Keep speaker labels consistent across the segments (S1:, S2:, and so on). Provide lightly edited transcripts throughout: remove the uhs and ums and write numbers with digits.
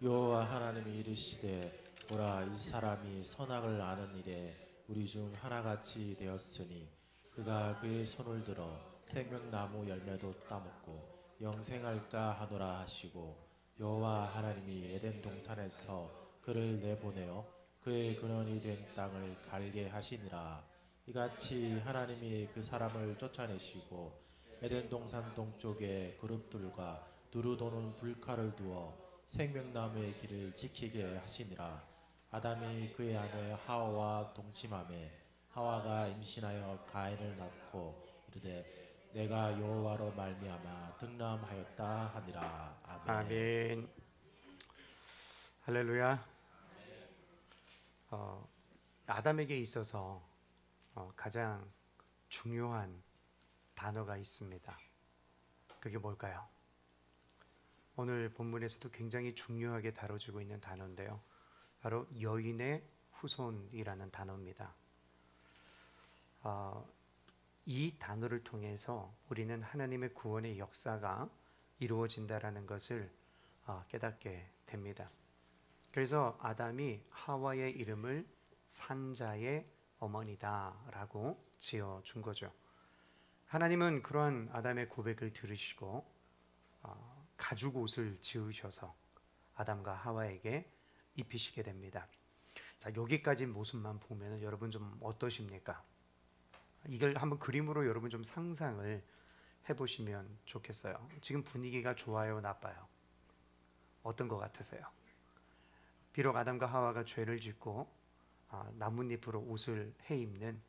S1: 여호와 하나님이 이르시되 보라 이 사람이 선악을 아는 일에 우리 중 하나같이 되었으니 그가 그의 손을 들어 생명나무 열매도 따먹고 영생할까 하노라 하시고 여호와 하나님이 에덴 동산에서 그를 내보내어 그의 근원이 된 땅을 갈게 하시니라. 이같이 하나님이 그 사람을 쫓아내시고 에덴 동산 동쪽에 그룹들과 두루 도는 불칼을 두어 생명나무의 길을 지키게 하시니라. 아담이 그의 아내 하와와 동침하매 하와가 임신하여 가인을 낳고 이르되 내가 여호와로 말미암아 득남하였다 하니라. 아멘.
S2: 아멘. 할렐루야. 아담에게 있어서 가장 중요한 단어가 있습니다. 그게 뭘까요? 오늘 본문에서도 굉장히 중요하게 다뤄지고 있는 단어인데요. 바로 여인의 후손이라는 단어입니다. 이 단어를 통해서 우리는 하나님의 구원의 역사가 이루어진다라는 것을 깨닫게 됩니다. 그래서 아담이 하와의 이름을 산자의 어머니다라고 지어준 거죠. 하나님은 그러한 아담의 고백을 들으시고 가죽 옷을 지으셔서 아담과 하와에게 입히시게 됩니다. 자, 여기까지 모습만 보면 여러분 좀 어떠십니까? 이걸 한번 그림으로 여러분 좀 상상을 해보시면 좋겠어요. 지금 분위기가 좋아요, 나빠요? 어떤 것 같으세요? 비록 아담과 하와가 죄를 짓고 나뭇잎으로 옷을 해입는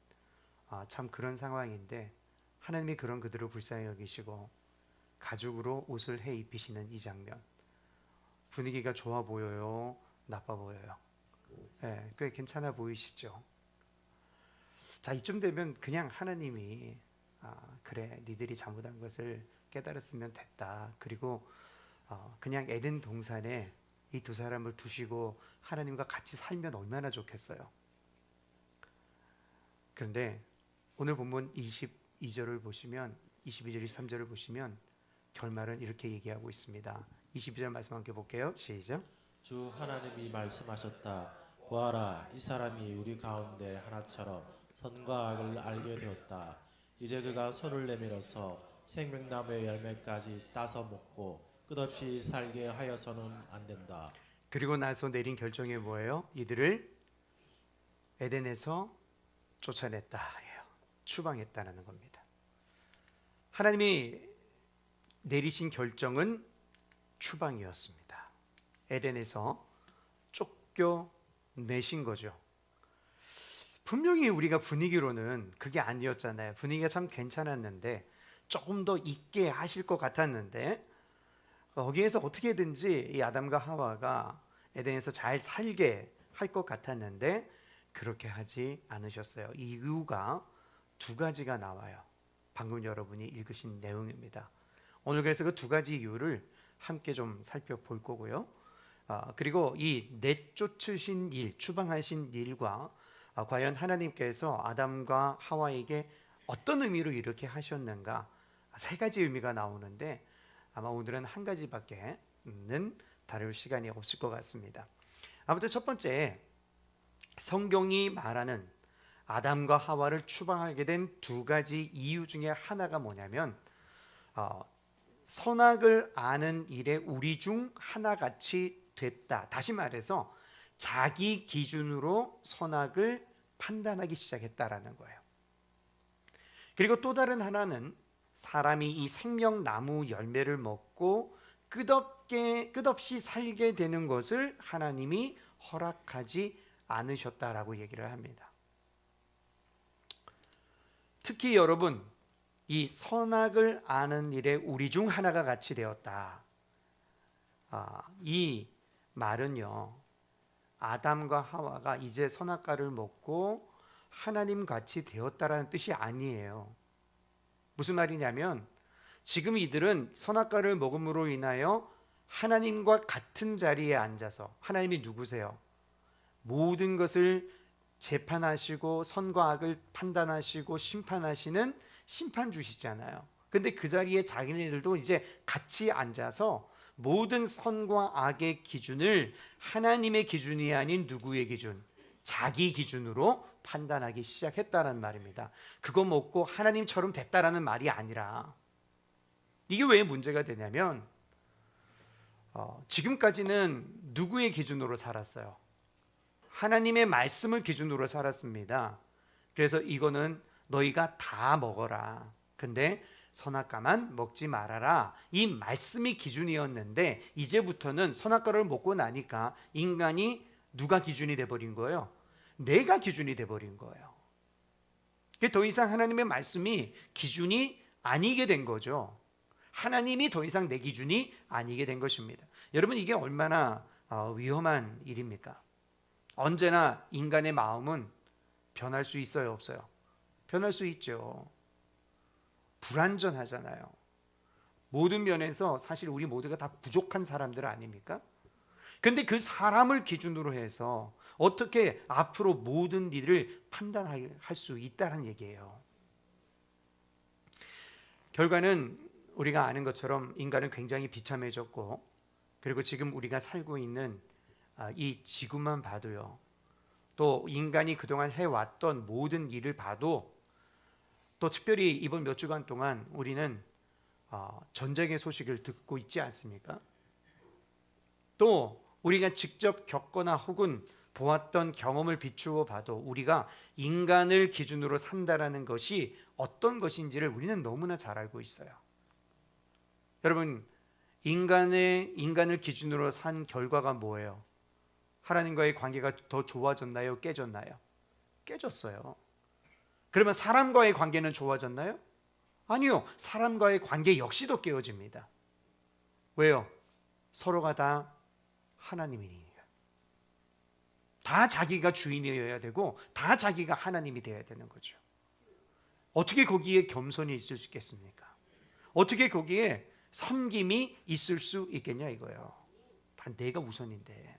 S2: 참 그런 상황인데 하나님이 그런 그들을 불쌍히 여기시고 가죽으로 옷을 해입히시는 이 장면, 분위기가 좋아 보여요, 나빠 보여요? 네, 꽤 괜찮아 보이시죠? 자, 이쯤 되면 그냥 하나님이 그래, 니들이 잘못한 것을 깨달았으면 됐다. 그리고 그냥 에덴 동산에 이 두 사람을 두시고 하나님과 같이 살면 얼마나 좋겠어요. 그런데 오늘 본문 22절을 보시면 22절, 23절을 보시면 결말은 이렇게 얘기하고 있습니다. 22절 말씀 함께 볼게요. 시작.
S1: 주 하나님이 말씀하셨다. 보아라 이 사람이 우리 가운데 하나처럼 선과 악을 알게 되었다. 이제 그가 손을 내밀어서 생명나무의 열매까지 따서 먹고 끝없이 살게 하여서는 안 된다.
S2: 그리고 나서 내린 결정이 뭐예요? 이들을 에덴에서 쫓아냈다. 추방했다는 겁니다. 하나님이 내리신 결정은 추방이었습니다. 에덴에서 쫓겨내신 거죠. 분명히 우리가 분위기로는 그게 아니었잖아요. 분위기가 참 괜찮았는데 조금 더 있게 하실 것 같았는데 거기에서 어떻게든지 이 아담과 하와가 에덴에서 잘 살게 할 것 같았는데 그렇게 하지 않으셨어요. 이유가 두 가지가 나와요. 방금 여러분이 읽으신 내용입니다. 오늘 그래서 그 두 가지 이유를 함께 좀 살펴볼 거고요. 그리고 이 내쫓으신 일, 추방하신 일과 과연 하나님께서 아담과 하와에게 어떤 의미로 이렇게 하셨는가, 세 가지 의미가 나오는데 아마 오늘은 한 가지밖에는 다룰 시간이 없을 것 같습니다. 아무튼 첫 번째, 성경이 말하는 아담과 하와를 추방하게 된 두 가지 이유 중에 하나가 뭐냐면 선악을 아는 일에 우리 중 하나같이 됐다. 다시 말해서 자기 기준으로 선악을 판단하기 시작했다라는 거예요. 그리고 또 다른 하나는 사람이 이 생명나무 열매를 먹고 끝없이 살게 되는 것을 하나님이 허락하지 않으셨다라고 얘기를 합니다. 특히 여러분, 이 선악을 아는 일에 우리 중 하나가 같이 되었다. 이 말은요, 아담과 하와가 이제 선악과를 먹고 하나님 같이 되었다라는 뜻이 아니에요. 무슨 말이냐면 지금 이들은 선악과를 먹음으로 인하여 하나님과 같은 자리에 앉아서, 하나님이 누구세요? 모든 것을 재판하시고 선과 악을 판단하시고 심판하시는 심판주시잖아요. 근데 그 자리에 자기네들도 이제 같이 앉아서 모든 선과 악의 기준을 하나님의 기준이 아닌 누구의 기준? 자기 기준으로 판단하기 시작했다는 말입니다. 그거 먹고 하나님처럼 됐다라는 말이 아니라, 이게 왜 문제가 되냐면 지금까지는 누구의 기준으로 살았어요? 하나님의 말씀을 기준으로 살았습니다. 그래서 이거는 너희가 다 먹어라. 근데 선악과만 먹지 말아라. 이 말씀이 기준이었는데 이제부터는 선악과를 먹고 나니까 인간이 누가 기준이 돼버린 거예요? 내가 기준이 돼버린 거예요. 더 이상 하나님의 말씀이 기준이 아니게 된 거죠. 하나님이 더 이상 내 기준이 아니게 된 것입니다. 여러분, 이게 얼마나 위험한 일입니까? 언제나 인간의 마음은 변할 수 있어요, 없어요? 변할 수 있죠. 불완전하잖아요. 모든 면에서 사실 우리 모두가 다 부족한 사람들 아닙니까? 근데 그 사람을 기준으로 해서 어떻게 앞으로 모든 일을 판단할 수 있다는 얘기예요. 결과는 우리가 아는 것처럼 인간은 굉장히 비참해졌고, 그리고 지금 우리가 살고 있는 이 지구만 봐도요, 또 인간이 그동안 해왔던 모든 일을 봐도, 또 특별히 이번 몇 주간 동안 우리는 전쟁의 소식을 듣고 있지 않습니까? 또 우리가 직접 겪거나 혹은 보았던 경험을 비추어 봐도 우리가 인간을 기준으로 산다라는 것이 어떤 것인지를 우리는 너무나 잘 알고 있어요. 여러분, 인간을 기준으로 산 결과가 뭐예요? 하나님과의 관계가 더 좋아졌나요? 깨졌나요? 깨졌어요. 그러면 사람과의 관계는 좋아졌나요? 아니요. 사람과의 관계 역시도 깨어집니다. 왜요? 서로가 다 하나님이니까. 다 자기가 주인이어야 되고 다 자기가 하나님이 되어야 되는 거죠. 어떻게 거기에 겸손이 있을 수 있겠습니까? 어떻게 거기에 섬김이 있을 수 있겠냐 이거예요. 다 내가 우선인데.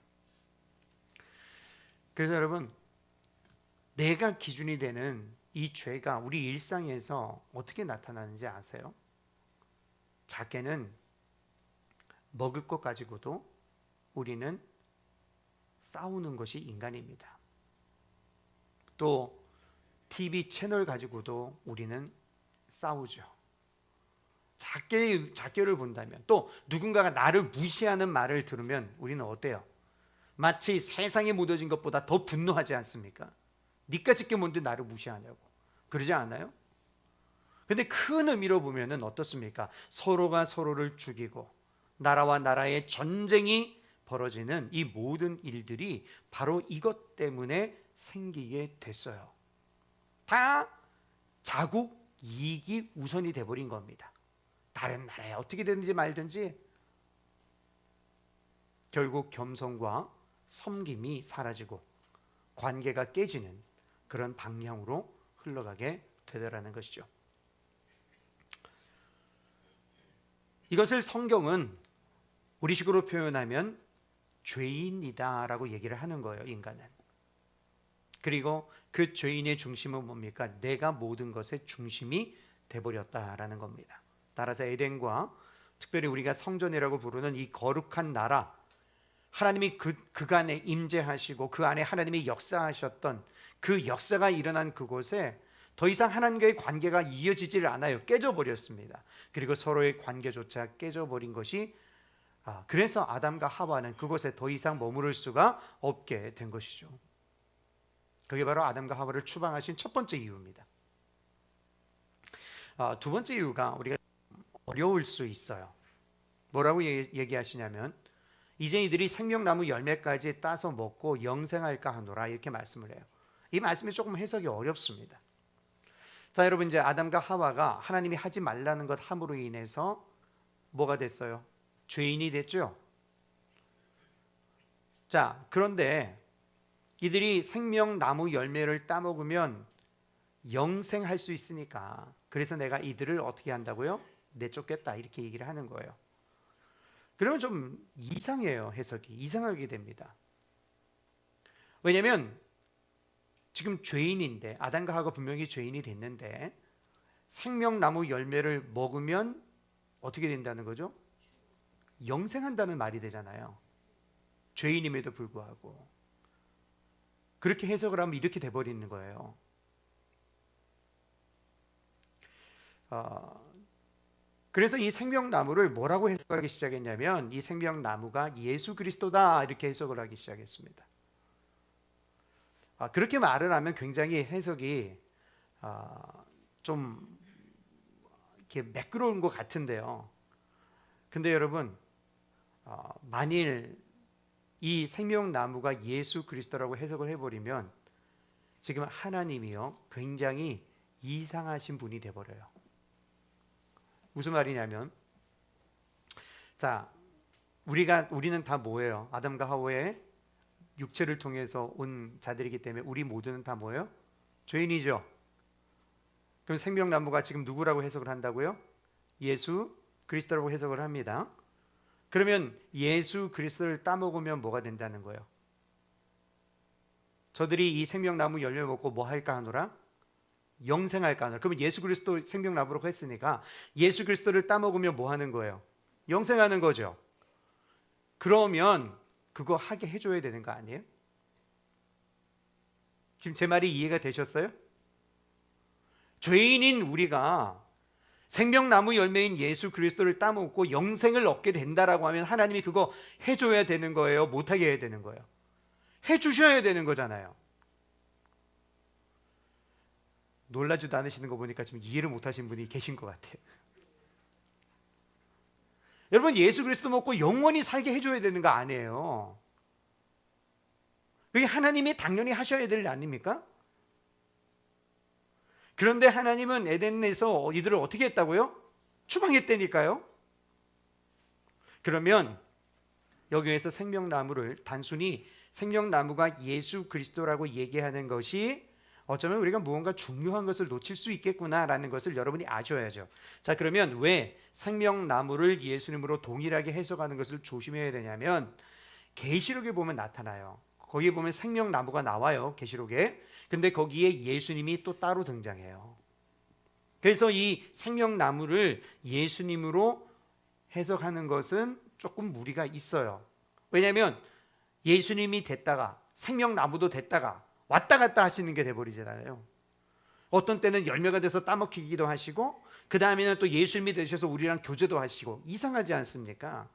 S2: 그래서 여러분, 내가 기준이 되는 이 죄가 우리 일상에서 어떻게 나타나는지 아세요? 작게는 먹을 것 가지고도 우리는 싸우는 것이 인간입니다. 또 TV 채널 가지고도 우리는 싸우죠. 작게를 본다면, 또 누군가가 나를 무시하는 말을 들으면 우리는 어때요? 마치 세상에 묻어진 것보다 더 분노하지 않습니까? 니까 짓게 뭔데 나를 무시하냐고. 그러지 않아요? 근데 큰 의미로 보면은 어떻습니까? 서로가 서로를 죽이고 나라와 나라의 전쟁이 벌어지는 이 모든 일들이 바로 이것 때문에 생기게 됐어요. 다 자국 이익이 우선이 돼버린 겁니다. 다른 나라에 어떻게 되든지 말든지 결국 겸손과 섬김이 사라지고 관계가 깨지는 그런 방향으로 흘러가게 되더라는 것이죠. 이것을 성경은 우리식으로 표현하면 죄인이다라고 얘기를 하는 거예요, 인간은. 그리고 그 죄인의 중심은 뭡니까? 내가 모든 것의 중심이 돼버렸다라는 겁니다. 따라서 에덴과 특별히 우리가 성전이라고 부르는 이 거룩한 나라, 하나님이 그간에 임재하시고 그 안에 하나님이 역사하셨던 그 역사가 일어난 그곳에 더 이상 하나님과의 관계가 이어지질 않아요. 깨져버렸습니다. 그리고 서로의 관계조차 깨져버린 것이 그래서 아담과 하와는 그곳에 더 이상 머무를 수가 없게 된 것이죠. 그게 바로 아담과 하와를 추방하신 첫 번째 이유입니다. 두 번째 이유가 우리가 어려울 수 있어요. 뭐라고 얘기하시냐면, 이제 이들이 생명나무 열매까지 따서 먹고 영생할까 하노라, 이렇게 말씀을 해요. 이 말씀이 조금 해석이 어렵습니다. 자, 여러분, 이제 아담과 하와가 하나님이 하지 말라는 것 함으로 인해서 뭐가 됐어요? 죄인이 됐죠. 자, 그런데 이들이 생명나무 열매를 따먹으면 영생할 수 있으니까, 그래서 내가 이들을 어떻게 한다고요? 내쫓겠다, 이렇게 얘기를 하는 거예요. 그러면 좀 이상해요. 해석이 이상하게 됩니다. 왜냐하면 지금 죄인인데, 아담과 하와가 분명히 죄인이 됐는데 생명나무 열매를 먹으면 어떻게 된다는 거죠? 영생한다는 말이 되잖아요. 죄인임에도 불구하고. 그렇게 해석을 하면 이렇게 돼버리는 거예요. 그래서 이 생명나무를 뭐라고 해석하기 시작했냐면 이 생명나무가 예수 그리스도다 이렇게 해석을 하기 시작했습니다. 그렇게 말을 하면 굉장히 해석이 좀 이렇게 매끄러운 것 같은데요. 근데 여러분, 만일 이 생명나무가 예수 그리스도라고 해석을 해버리면 지금 하나님이요 굉장히 이상하신 분이 돼버려요. 무슨 말이냐면, 자, 우리는 다 뭐예요? 아담과 하와의 육체를 통해서 온 자들이기 때문에 우리 모두는 다 뭐예요? 죄인이죠. 그럼 생명나무가 지금 누구라고 해석을 한다고요? 예수 그리스도라고 해석을 합니다. 그러면 예수 그리스도를 따먹으면 뭐가 된다는 거예요? 저들이 이 생명나무 열매 먹고 뭐 할까 하노라? 영생할까 하노라. 그러면 예수 그리스도 생명나무라고 했으니까 예수 그리스도를 따먹으면 뭐 하는 거예요? 영생하는 거죠. 그러면 그거 하게 해줘야 되는 거 아니에요? 지금 제 말이 이해가 되셨어요? 죄인인 우리가 생명나무 열매인 예수 그리스도를 따먹고 영생을 얻게 된다라고 하면 하나님이 그거 해줘야 되는 거예요? 못하게 해야 되는 거예요? 해주셔야 되는 거잖아요. 놀라지도 않으시는 거 보니까 지금 이해를 못하신 분이 계신 것 같아요. 여러분, 예수 그리스도 먹고 영원히 살게 해줘야 되는 거 아니에요? 그게 하나님이 당연히 하셔야 될 일 아닙니까? 그런데 하나님은 에덴에서 이들을 어떻게 했다고요? 추방했다니까요. 그러면 여기에서 생명나무를 단순히 생명나무가 예수 그리스도라고 얘기하는 것이 어쩌면 우리가 무언가 중요한 것을 놓칠 수 있겠구나라는 것을 여러분이 아셔야죠. 자, 그러면 왜 생명나무를 예수님으로 동일하게 해석하는 것을 조심해야 되냐면 계시록에 보면 나타나요. 거기에 보면 생명나무가 나와요. 계시록에. 근데 거기에 예수님이 또 따로 등장해요. 그래서 이 생명나무를 예수님으로 해석하는 것은 조금 무리가 있어요. 왜냐하면 예수님이 됐다가 생명나무도 됐다가 왔다 갔다 하시는 게 돼버리잖아요. 어떤 때는 열매가 돼서 따먹히기도 하시고 그 다음에는 또 예수님이 되셔서 우리랑 교제도 하시고 이상하지 않습니까?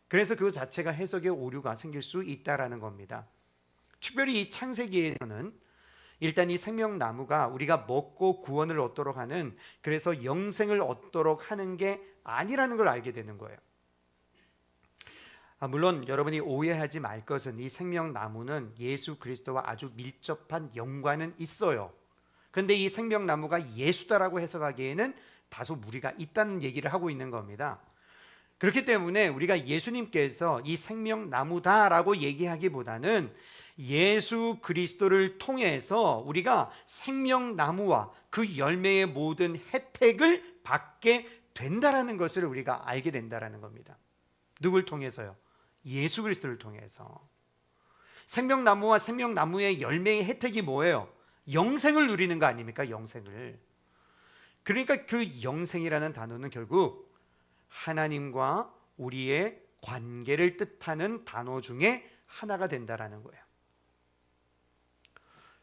S2: 그래서 그 자체가 해석의 오류가 생길 수 있다라는 겁니다. 특별히 이 창세기에서는 일단 이 생명나무가 우리가 먹고 구원을 얻도록 하는, 그래서 영생을 얻도록 하는 게 아니라는 걸 알게 되는 거예요. 물론 여러분이 오해하지 말 것은 이 생명나무는 예수 그리스도와 아주 밀접한 연관은 있어요. 그런데 이 생명나무가 예수다라고 해석하기에는 다소 무리가 있다는 얘기를 하고 있는 겁니다. 그렇기 때문에 우리가 예수님께서 이 생명나무다라고 얘기하기보다는 예수 그리스도를 통해서 우리가 생명나무와 그 열매의 모든 혜택을 받게 된다라는 것을 우리가 알게 된다라는 겁니다. 누굴 통해서요? 예수 그리스도를 통해서. 생명나무와 생명나무의 열매의 혜택이 뭐예요? 영생을 누리는 거 아닙니까? 영생을. 그러니까 그 영생이라는 단어는 결국 하나님과 우리의 관계를 뜻하는 단어 중에 하나가 된다라는 거예요.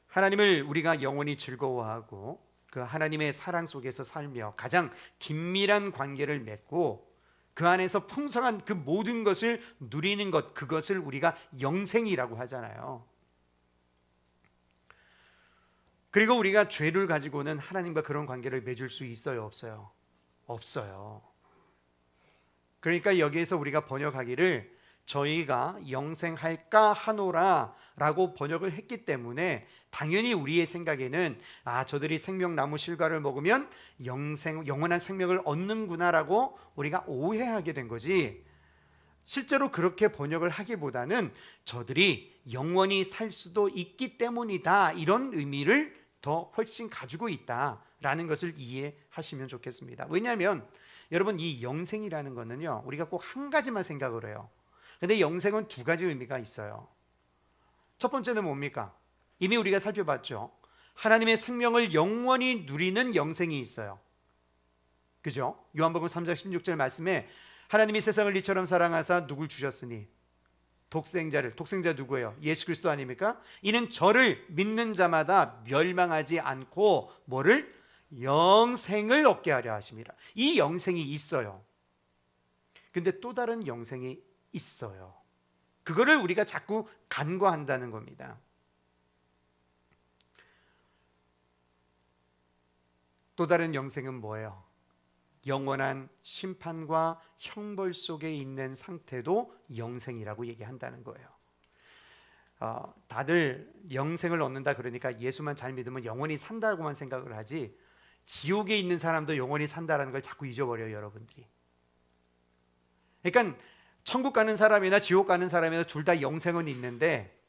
S2: 하나님을 우리가 영원히 즐거워하고 그 하나님의 사랑 속에서 살며 가장 긴밀한 관계를 맺고 그 안에서 풍성한 그 모든 것을 누리는 것, 그것을 우리가 영생이라고 하잖아요. 그리고 우리가 죄를 가지고는 하나님과 그런 관계를 맺을 수 있어요, 없어요? 없어요. 그러니까 여기에서 우리가 번역하기를 저희가 영생할까 하노라 라고 번역을 했기 때문에 당연히 우리의 생각에는 저들이 생명나무 실과를 먹으면 영원한 생명을 얻는구나 라고 우리가 오해하게 된 거지, 실제로 그렇게 번역을 하기보다는 저들이 영원히 살 수도 있기 때문이다, 이런 의미를 더 훨씬 가지고 있다라는 것을 이해하시면 좋겠습니다. 왜냐하면 여러분, 이 영생이라는 거는요, 우리가 꼭 한 가지만 생각을 해요. 근데 영생은 두 가지 의미가 있어요. 첫 번째는 뭡니까? 이미 우리가 살펴봤죠. 하나님의 생명을 영원히 누리는 영생이 있어요. 그죠? 요한복음 3장 16절 말씀에 하나님이 세상을 이처럼 사랑하사 누굴 주셨으니 독생자 누구예요? 예수 그리스도 아닙니까? 이는 저를 믿는 자마다 멸망하지 않고 뭐를? 영생을 얻게 하려 하심이라. 이 영생이 있어요. 근데 또 다른 영생이 있어요. 그거를 우리가 자꾸 간과한다는 겁니다. 또 다른 영생은 뭐예요? 영원한 심판과 형벌 속에 있는 상태도 영생이라고 얘기한다는 거예요. 다들 영생을 얻는다 그러니까 예수만 잘 믿으면 영원히 산다고만 생각을 하지, 지옥에 있는 사람도 영원히 산다라는 걸 자꾸 잊어버려요, 여러분들이. 그러니까 천국 가는 사람이나 지옥 가는 사람이나 둘 다 영생은 있는데,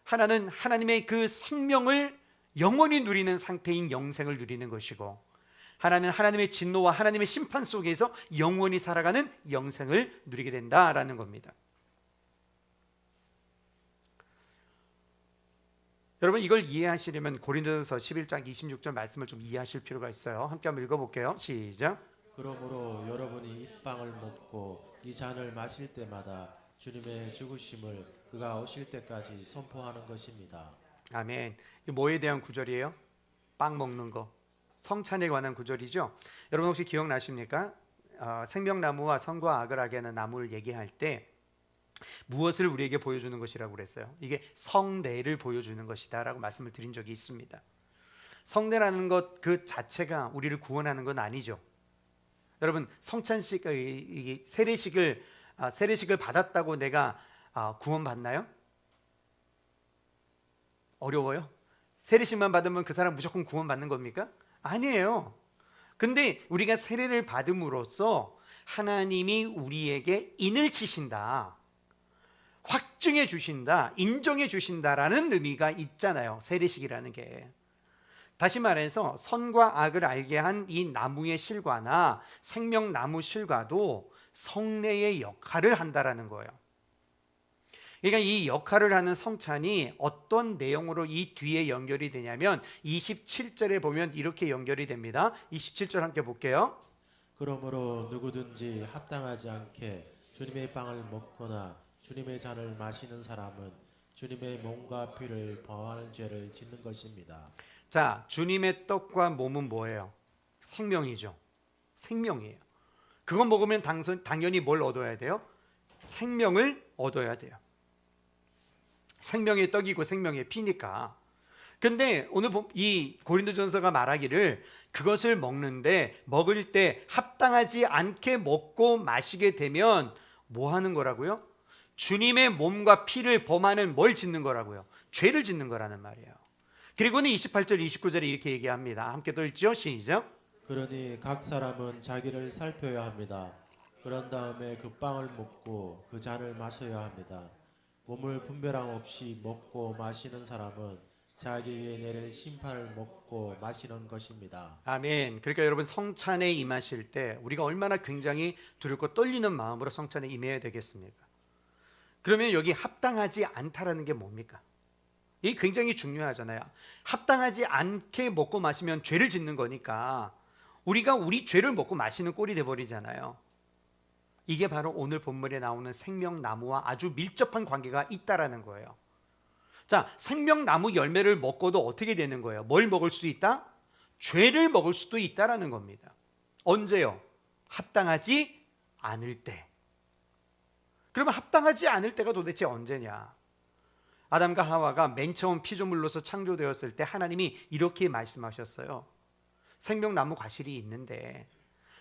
S2: 하나는 하나님의 그 생명을 영원히 누리는 상태인 영생을 누리는 것이고, 하나는 하나님의 진노와 하나님의 심판 속에서 영원히 살아가는 영생을 누리게 된다라는 겁니다. 여러분, 이걸 이해하시려면 고린도전서 11장 26절 말씀을 좀 이해하실 필요가 있어요. 함께 한번 읽어볼게요. 시작.
S1: 그러므로 여러분이 이 빵을 먹고 이 잔을 마실 때마다 주님의 죽으심을 그가 오실 때까지 선포하는 것입니다.
S2: 아멘. 이 뭐에 대한 구절이에요? 빵 먹는 거, 성찬에 관한 구절이죠. 여러분 혹시 기억나십니까? 생명나무와 선과 악을 알게 하는 나무를 얘기할 때 무엇을 우리에게 보여주는 것이라고 그랬어요? 이게 성례를 보여주는 것이다라고 말씀을 드린 적이 있습니다. 성례라는 것 그 자체가 우리를 구원하는 건 아니죠. 여러분, 성찬식, 세례식을 받았다고 내가 구원받나요? 어려워요? 세례식만 받으면 그 사람 무조건 구원받는 겁니까? 아니에요. 근데 우리가 세례를 받음으로써 하나님이 우리에게 인을 치신다, 확증해 주신다, 인정해 주신다라는 의미가 있잖아요, 세례식이라는 게. 다시 말해서 선과 악을 알게 한 이 나무의 실과나 생명나무 실과도 성례의 역할을 한다라는 거예요. 그러니까 이 역할을 하는 성찬이 어떤 내용으로 이 뒤에 연결이 되냐면 27절에 보면 이렇게 연결이 됩니다. 27절 함께 볼게요.
S1: 그러므로 누구든지 합당하지 않게 주님의 빵을 먹거나 주님의 잔을 마시는 사람은 주님의 몸과 피를 범하는 죄를 짓는 것입니다.
S2: 자, 주님의 떡과 몸은 뭐예요? 생명이죠. 생명이에요. 그거 먹으면 당연히 뭘 얻어야 돼요? 생명을 얻어야 돼요. 생명의 떡이고 생명의 피니까. 근데 오늘 이 고린도전서가 말하기를 그것을 먹을 때 합당하지 않게 먹고 마시게 되면 뭐 하는 거라고요? 주님의 몸과 피를 범하는 뭘 짓는 거라고요? 죄를 짓는 거라는 말이에요. 그리고는 28절 29절에 이렇게 얘기합니다. 함께 또 읽죠. 시작.
S1: 그러니 각 사람은 자기를 살펴야 합니다. 그런 다음에 그 빵을 먹고 그 잔을 마셔야 합니다. 몸을 분별함 없이 먹고 마시는 사람은 자기에게 내릴 심판을 먹고 마시는 것입니다.
S2: 아멘. 그러니까 여러분, 성찬에 임하실 때 우리가 얼마나 굉장히 두렵고 떨리는 마음으로 성찬에 임해야 되겠습니까? 그러면 여기 합당하지 않다라는 게 뭡니까? 이게 굉장히 중요하잖아요. 합당하지 않게 먹고 마시면 죄를 짓는 거니까 우리가 우리 죄를 먹고 마시는 꼴이 돼버리잖아요. 이게 바로 오늘 본문에 나오는 생명나무와 아주 밀접한 관계가 있다라는 거예요. 자, 생명나무 열매를 먹고도 어떻게 되는 거예요? 뭘 먹을 수 있다? 죄를 먹을 수도 있다라는 겁니다. 언제요? 합당하지 않을 때. 그러면 합당하지 않을 때가 도대체 언제냐? 아담과 하와가 맨 처음 피조물로서 창조되었을 때 하나님이 이렇게 말씀하셨어요. 생명나무 과실이 있는데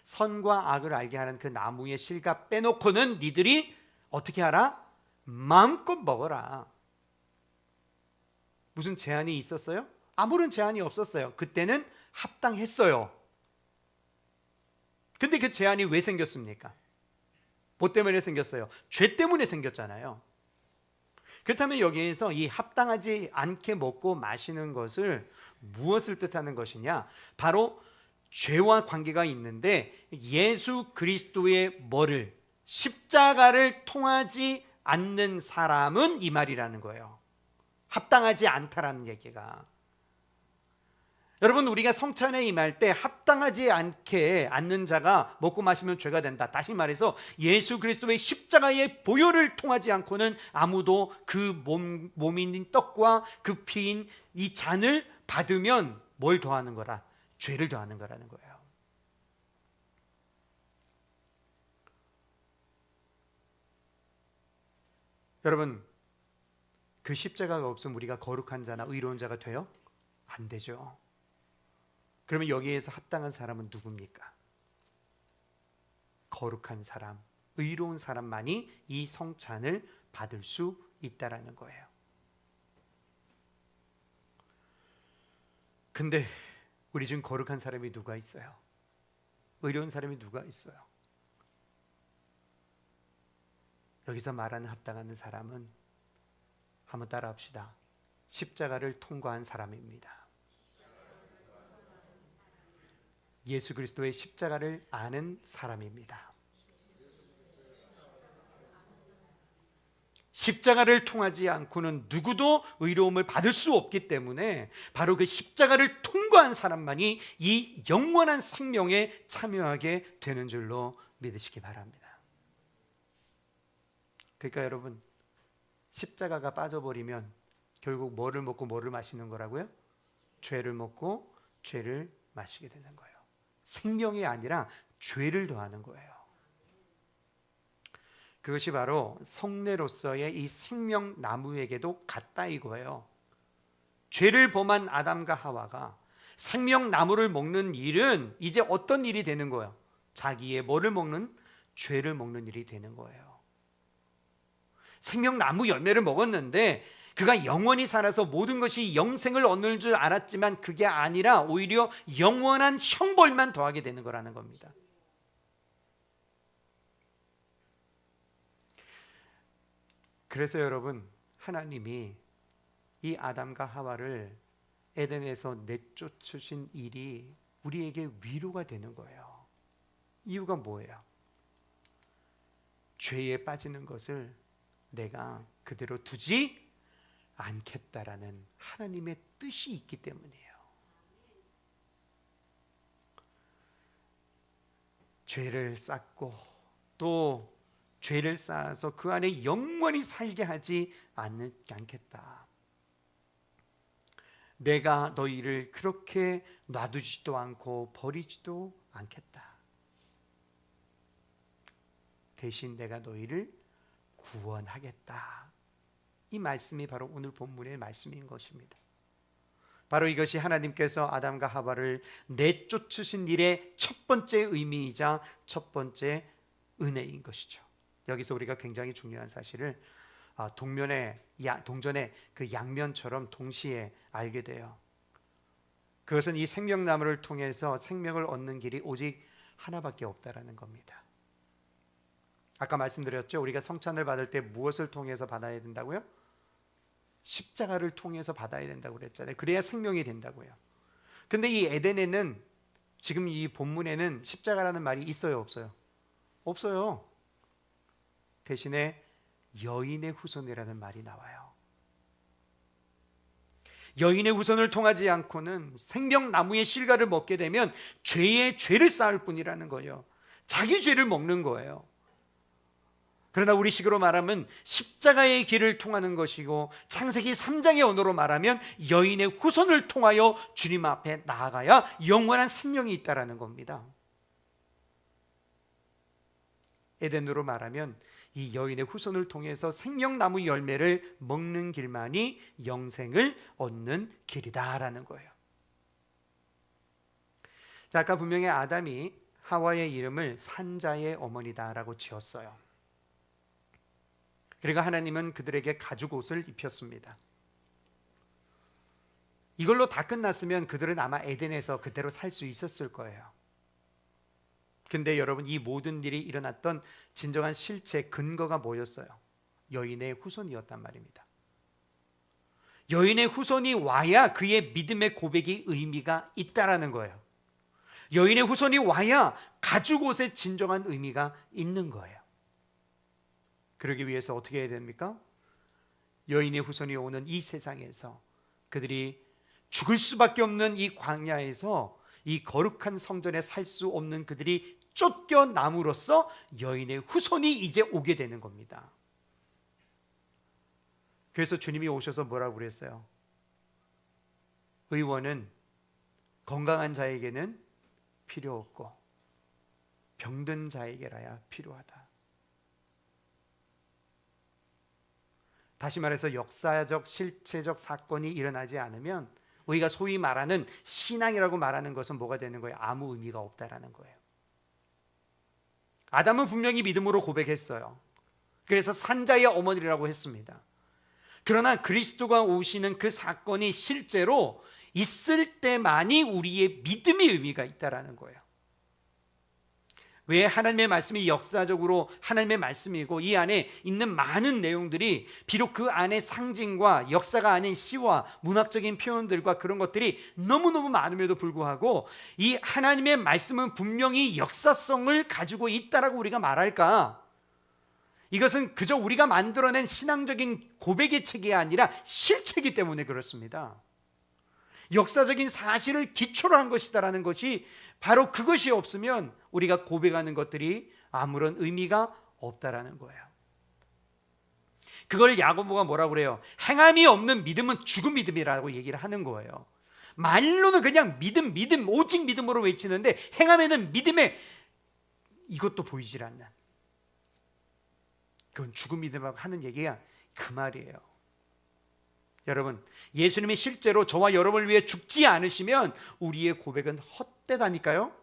S2: 선과 악을 알게 하는 그 나무의 실과 빼놓고는 니들이 어떻게 하라? 마음껏 먹어라. 무슨 제한이 있었어요? 아무런 제한이 없었어요. 그때는 합당했어요. 근데 그 제한이 왜 생겼습니까? 뭐 때문에 생겼어요? 죄 때문에 생겼잖아요. 그렇다면 여기에서 이 합당하지 않게 먹고 마시는 것을 무엇을 뜻하는 것이냐? 바로 죄와 관계가 있는데 예수 그리스도의 뭐를? 십자가를 통하지 않는 사람은 이 말이라는 거예요. 합당하지 않다라는 얘기가. 여러분, 우리가 성찬에 임할 때 합당하지 않게 않는 자가 먹고 마시면 죄가 된다. 다시 말해서 예수 그리스도의 십자가의 보혈을 통하지 않고는 아무도 그 몸인 떡과 그 피인 이 잔을 받으면 뭘 더하는 거라? 죄를 더하는 거라는 거예요. 여러분, 그 십자가가 없으면 우리가 거룩한 자나 의로운 자가 돼요? 안 되죠. 그러면 여기에서 합당한 사람은 누굽니까? 거룩한 사람, 의로운 사람만이 이 성찬을 받을 수 있다라는 거예요. 근데 우리 중 거룩한 사람이 누가 있어요? 의로운 사람이 누가 있어요? 여기서 말하는 합당한 사람은 한번 따라합시다. 십자가를 통과한 사람입니다. 예수 그리스도의 십자가를 아는 사람입니다. 십자가를 통하지 않고는 누구도 의로움을 받을 수 없기 때문에 바로 그 십자가를 통과한 사람만이 이 영원한 생명에 참여하게 되는 줄로 믿으시기 바랍니다. 그러니까 여러분, 십자가가 빠져버리면 결국 뭐를 먹고 뭐를 마시는 거라고요? 죄를 먹고 죄를 마시게 되는 거예요. 생명이 아니라 죄를 더하는 거예요. 그것이 바로 성례로서의 이 생명나무에게도 같다 이거예요. 죄를 범한 아담과 하와가 생명나무를 먹는 일은 이제 어떤 일이 되는 거예요? 자기의 뭐를 먹는? 죄를 먹는 일이 되는 거예요. 생명나무 열매를 먹었는데 그가 영원히 살아서 모든 것이 영생을 얻는 줄 알았지만 그게 아니라 오히려 영원한 형벌만 더하게 되는 거라는 겁니다. 그래서 여러분, 하나님이 이 아담과 하와를 에덴에서 내쫓으신 일이 우리에게 위로가 되는 거예요. 이유가 뭐예요? 죄에 빠지는 것을 내가 그대로 두지 않겠다라는 하나님의 뜻이 있기 때문이에요. 죄를 쌓고 또 죄를 쌓아서 그 안에 영원히 살게 하지 않겠다. 내가 너희를 그렇게 놔두지도 않고 버리지도 않겠다. 대신 내가 너희를 구원하겠다. 이 말씀이 바로 오늘 본문의 말씀인 것입니다. 바로 이것이 하나님께서 아담과 하와를 내쫓으신 일의 첫 번째 의미이자 첫 번째 은혜인 것이죠. 여기서 우리가 굉장히 중요한 사실을 동전의 그 양면처럼 동시에 알게 돼요. 그것은 이 생명나무를 통해서 생명을 얻는 길이 오직 하나밖에 없다라는 겁니다. 아까 말씀드렸죠. 우리가 성찬을 받을 때 무엇을 통해서 받아야 된다고요? 십자가를 통해서 받아야 된다고 그랬잖아요. 그래야 생명이 된다고요. 근데 이 에덴에는 지금 이 본문에는 십자가라는 말이 있어요, 없어요? 없어요. 대신에 여인의 후손이라는 말이 나와요. 여인의 후손을 통하지 않고는 생명나무의 실과를 먹게 되면 죄의 죄를 쌓을 뿐이라는 거예요. 자기 죄를 먹는 거예요. 그러나 우리식으로 말하면 십자가의 길을 통하는 것이고 창세기 3장의 언어로 말하면 여인의 후손을 통하여 주님 앞에 나아가야 영원한 생명이 있다라는 겁니다. 에덴으로 말하면 이 여인의 후손을 통해서 생명나무 열매를 먹는 길만이 영생을 얻는 길이다라는 거예요. 자, 아까 분명히 아담이 하와의 이름을 산자의 어머니다라고 지었어요. 그리고 하나님은 그들에게 가죽 옷을 입혔습니다. 이걸로 다 끝났으면 그들은 아마 에덴에서 그대로 살 수 있었을 거예요. 근데 여러분, 이 모든 일이 일어났던 진정한 실체 근거가 뭐였어요? 여인의 후손이었단 말입니다. 여인의 후손이 와야 그의 믿음의 고백이 의미가 있다라는 거예요. 여인의 후손이 와야 가죽 옷의 진정한 의미가 있는 거예요. 그러기 위해서 어떻게 해야 됩니까? 여인의 후손이 오는 이 세상에서 그들이 죽을 수밖에 없는 이 광야에서 이 거룩한 성전에 살 수 없는 그들이 쫓겨남으로써 여인의 후손이 이제 오게 되는 겁니다. 그래서 주님이 오셔서 뭐라고 그랬어요? 의원은 건강한 자에게는 필요 없고 병든 자에게라야 필요하다. 다시 말해서 역사적 실체적 사건이 일어나지 않으면 우리가 소위 말하는 신앙이라고 말하는 것은 뭐가 되는 거예요? 아무 의미가 없다라는 거예요. 아담은 분명히 믿음으로 고백했어요. 그래서 산자의 어머니라고 했습니다. 그러나 그리스도가 오시는 그 사건이 실제로 있을 때만이 우리의 믿음의 의미가 있다라는 거예요. 왜 하나님의 말씀이 역사적으로 하나님의 말씀이고 이 안에 있는 많은 내용들이 비록 그 안에 상징과 역사가 아닌 시와 문학적인 표현들과 그런 것들이 너무너무 많음에도 불구하고 이 하나님의 말씀은 분명히 역사성을 가지고 있다라고 우리가 말할까? 이것은 그저 우리가 만들어낸 신앙적인 고백의 책이 아니라 실체이기 때문에 그렇습니다. 역사적인 사실을 기초로 한 것이다라는 것이 바로 그것이 없으면 우리가 고백하는 것들이 아무런 의미가 없다라는 거예요. 그걸 야고보가 뭐라고 그래요? 행함이 없는 믿음은 죽은 믿음이라고 얘기를 하는 거예요. 말로는 그냥 믿음, 오직 믿음으로 외치는데 행함에는 믿음에 이것도 보이질 않는, 그건 죽은 믿음이라고 하는 얘기가 그 말이에요. 여러분, 예수님이 실제로 저와 여러분을 위해 죽지 않으시면 우리의 고백은 헛되다니까요.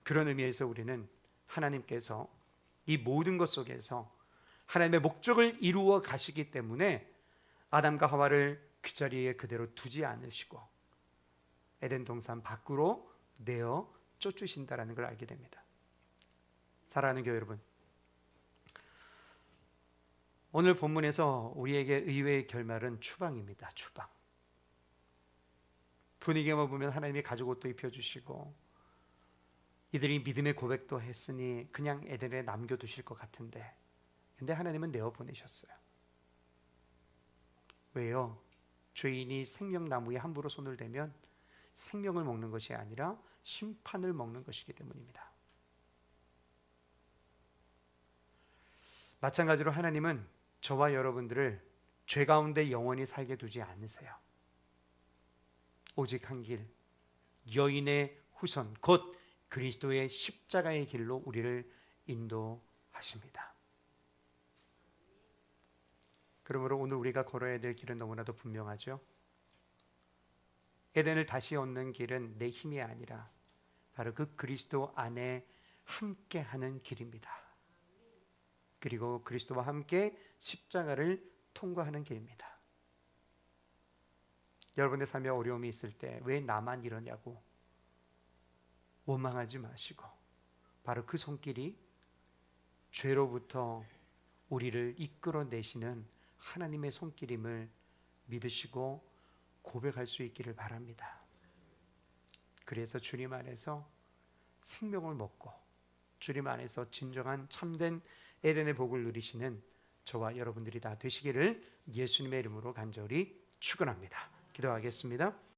S2: 그런 의미에서 우리는 하나님께서 이 모든 것 속에서 하나님의 목적을 이루어 가시기 때문에 아담과 하와를 그 자리에 그대로 두지 않으시고 에덴 동산 밖으로 내어 쫓으신다라는 걸 알게 됩니다. 사랑하는 교회 여러분, 오늘 본문에서 우리에게 의외의 결말은 추방입니다. 추방. 분위기만 보면 하나님이 가죽 옷도 입혀주시고 이들이 믿음의 고백도 했으니 그냥 에덴에 남겨두실 것 같은데, 근데 하나님은 내어보내셨어요. 왜요? 죄인이 생명나무에 함부로 손을 대면 생명을 먹는 것이 아니라 심판을 먹는 것이기 때문입니다. 마찬가지로 하나님은 저와 여러분들을 죄 가운데 영원히 살게 두지 않으세요. 오직 한 길, 여인의 후손, 곧 그리스도의 십자가의 길로 우리를 인도하십니다. 그러므로 오늘 우리가 걸어야 될 길은 너무나도 분명하죠. 에덴을 다시 얻는 길은 내 힘이 아니라 바로 그 그리스도 안에 함께하는 길입니다. 그리고 그리스도와 함께 십자가를 통과하는 길입니다. 여러분의 삶에 어려움이 있을 때 왜 나만 이러냐고 원망하지 마시고 바로 그 손길이 죄로부터 우리를 이끌어내시는 하나님의 손길임을 믿으시고 고백할 수 있기를 바랍니다. 그래서 주님 안에서 생명을 먹고 주님 안에서 진정한 참된 에덴의 복을 누리시는 저와 여러분들이 다 되시기를 예수님의 이름으로 간절히 축원합니다. 기도하겠습니다.